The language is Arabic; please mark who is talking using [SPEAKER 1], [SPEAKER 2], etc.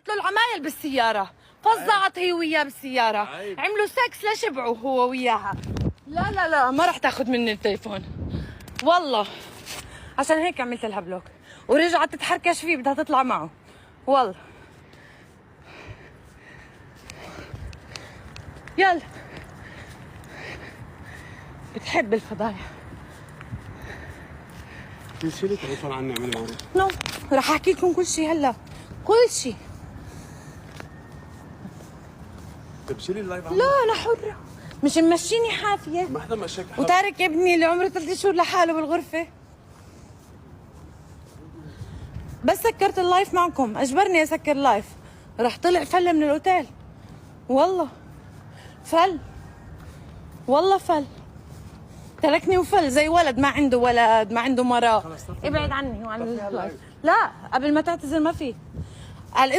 [SPEAKER 1] عملت له العمايل بالسيارة، فظعت هي وياه بالسيارة، عملوا سكس لشبعوا هو وياها. لا لا لا ما راح تاخذ مني التليفون والله، عشان هيك عملت لها بلوك، ورجعت تتحركش فيه بدها تطلع معه والله. يلا بتحب الفضايح.
[SPEAKER 2] شيلي التليفون عني اعملي معروف.
[SPEAKER 1] نو راح احكي لكم كل شيء هلا، كل شيء.
[SPEAKER 2] طيب شيلي اللايف عني.
[SPEAKER 1] لا انا حرة، مش ممشيني حافية
[SPEAKER 2] ما حدا مشاك حافية
[SPEAKER 1] وتارك ابني اللي عمره 3 شهور لحاله بالغرفة. بس سكرت اللايف معكم، اجبرني اسكر لايف، راح طلع فل من الاوتيل والله، فل والله فل، تركني وفل زي ولد ما عنده ولد ما عنده مرة. ابعد عني وعن اللايف. لا قبل ما تعتذر ما في قال